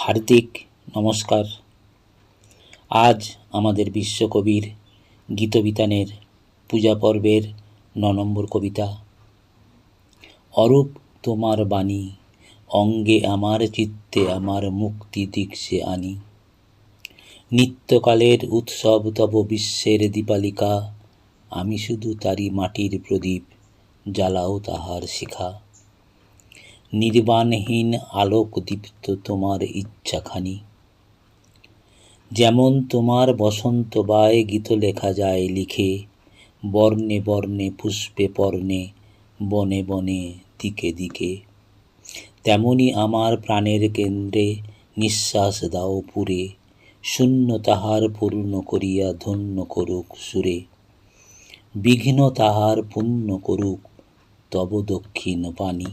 হার্দিক নমস্কার। আজ আমাদের বিশ্বকবির গীতবিতানের পূজা পর্বের ৯ নম্বর কবিতা। অরূপ তোমার বাণী, অঙ্গে আমার চিত্তে আমার মুক্তি দিক্ষে আনি। নিত্যকালের উৎসব তব বিশ্বের দীপালিকা, আমি শুধু তারি মাটির প্রদীপ, জ্বালাও তাহার শিখা। নির্বাণহীন আলোক দীপ্ত তোমার ইচ্ছাখানি, যেমন তোমার বসন্ত বায় গীত লেখা যায় লিখে, বর্ণে বর্ণে পুষ্পে পর্ণে, বনে বনে দিকে দিকে। তেমনি আমার প্রাণের কেন্দ্রে নিঃশ্বাস দাও পুরে, শূন্য তাহার পূর্ণ করিয়া ধন্য করুক সুরে। বিঘ্ন তাহার পূর্ণ করুক তব দক্ষিণ পানি।